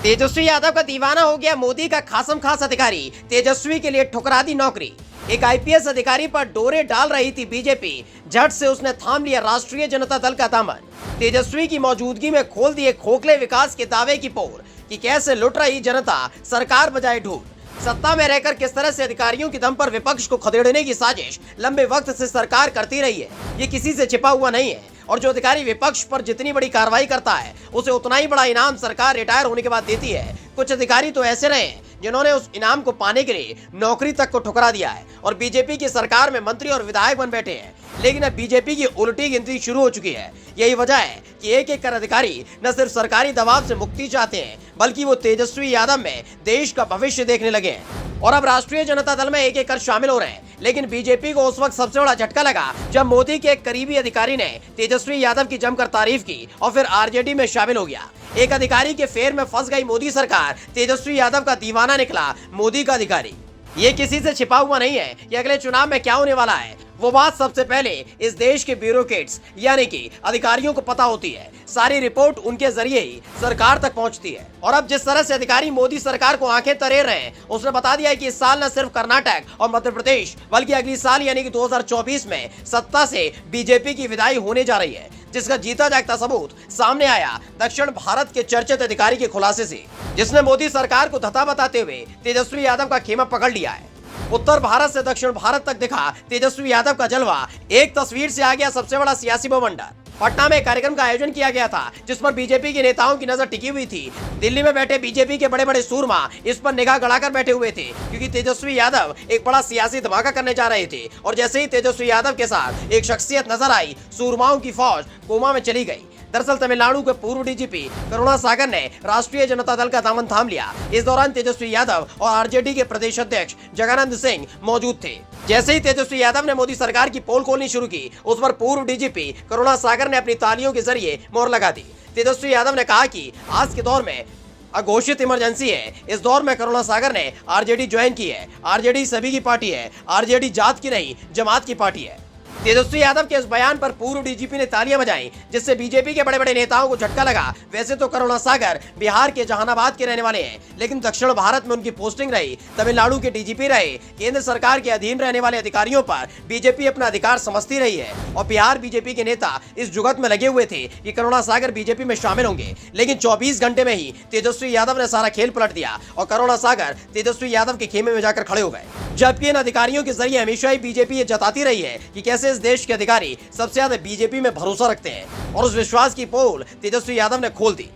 तेजस्वी यादव का दीवाना हो गया मोदी का खासम खास अधिकारी, तेजस्वी के लिए ठुकरा दी नौकरी। एक आईपीएस अधिकारी पर डोरे डाल रही थी बीजेपी, झट से उसने थाम लिया राष्ट्रीय जनता दल का दामन। तेजस्वी की मौजूदगी में खोल दिए खोखले विकास के दावे की पोर कि कैसे लुट रही जनता, सरकार बजाए ढूंढ। सत्ता में रहकर किस तरह से अधिकारियों के दम पर विपक्ष को खदेड़ने की साजिश लंबे वक्त से सरकार करती रही है, ये किसी से छिपा हुआ नहीं है। और जो अधिकारी विपक्ष पर जितनी बड़ी कार्रवाई करता है, उसे उतना ही बड़ा इनाम सरकार रिटायर होने के बाद देती है। कुछ अधिकारी तो ऐसे रहे हैं जिन्होंने उस इनाम को पाने के लिए नौकरी तक को ठुकरा दिया है और बीजेपी की सरकार में मंत्री और विधायक बन बैठे हैं। लेकिन अब बीजेपी की उल्टी गिनती शुरू हो चुकी है। यही वजह है कि एक एक कर अधिकारी न सिर्फ सरकारी दबाव से मुक्ति चाहते हैं, बल्कि वो तेजस्वी यादव में देश का भविष्य देखने लगे हैं और अब राष्ट्रीय जनता दल में एक एक कर शामिल हो रहे हैं। लेकिन बीजेपी को उस वक्त सबसे बड़ा झटका लगा जब मोदी के एक करीबी अधिकारी ने तेजस्वी यादव की जमकर तारीफ की और फिर आरजेडी में शामिल हो गया। एक अधिकारी के फेर में फंस गई मोदी सरकार, तेजस्वी यादव का दीवाना निकला मोदी का अधिकारी। ये किसी से छिपा हुआ नहीं है कि अगले चुनाव में क्या होने वाला है। वो बात सबसे पहले इस देश के ब्यूरोक्रेट्स यानी कि अधिकारियों को पता होती है। सारी रिपोर्ट उनके जरिए ही सरकार तक पहुंचती है। और अब जिस तरह से अधिकारी मोदी सरकार को आंखें तरेर रहे हैं, उसने बता दिया है कि इस साल न सिर्फ कर्नाटक और मध्य प्रदेश बल्कि अगली साल यानी कि 2024 में सत्ता से बीजेपी की विदाई होने जा रही है, जिसका जीता जागता सबूत सामने आया दक्षिण भारत के चर्चित अधिकारी के खुलासे से, जिसने मोदी सरकार को धता बताते हुए तेजस्वी यादव का खेमा पकड़ लिया है। उत्तर भारत से दक्षिण भारत तक दिखा तेजस्वी यादव का जलवा। एक तस्वीर से आ गया सबसे बड़ा सियासी बवंडर। पटना में कार्यक्रम का आयोजन किया गया था जिस पर बीजेपी के नेताओं की नजर टिकी हुई थी। दिल्ली में बैठे बीजेपी के बड़े बड़े सूरमा इस पर निगाह गड़ाकर बैठे हुए थे, क्योंकि तेजस्वी यादव एक बड़ा सियासी धमाका करने जा रहे थे। और जैसे ही तेजस्वी यादव के साथ एक शख्सियत नजर आई, सूरमाओं की फौज कोमा में चली गई। दरअसल तमिलनाडु के पूर्व डीजीपी करुणासागर ने राष्ट्रीय जनता दल का दामन थाम लिया। इस दौरान तेजस्वी यादव और आरजेडी के प्रदेश अध्यक्ष जगन्नाथ सिंह मौजूद थे। जैसे ही तेजस्वी यादव ने मोदी सरकार की पोल खोलनी शुरू की, उस पर पूर्व डीजीपी करुणासागर ने अपनी तालियों के जरिए मोहर लगा दी। तेजस्वी यादव ने कहा कि आज के दौर में अघोषित इमरजेंसी है। इस दौर में करुणासागर ने आरजेडी ज्वाइन की है। आरजेडी सभी की पार्टी है। आरजेडी जात की नहीं, जमात की पार्टी है। तेजस्वी यादव के इस बयान पर पूर्व डीजीपी ने तालियां बजाई, जिससे बीजेपी के बड़े बड़े नेताओं को झटका लगा। वैसे तो करुणासागर बिहार के जहानाबाद के रहने वाले हैं, लेकिन दक्षिण भारत में उनकी पोस्टिंग रही, तमिलनाडु के डीजीपी रहे। केंद्र सरकार के अधीन रहने वाले अधिकारियों पर बीजेपी अपना अधिकार समझती रही है और बिहार बीजेपी के नेता इस जुगत में लगे हुए थे कि करुणासागर बीजेपी में शामिल होंगे। लेकिन 24 घंटे में ही तेजस्वी यादव ने सारा खेल पलट दिया और करुणासागर तेजस्वी यादव के खेमे में जाकर खड़े हो गए। जबकि इन अधिकारियों के जरिए हमेशा ही बीजेपी ये जताती रही है कि कैसे इस देश के अधिकारी सबसे ज्यादा बीजेपी में भरोसा रखते हैं, और उस विश्वास की पोल तेजस्वी यादव ने खोल दी।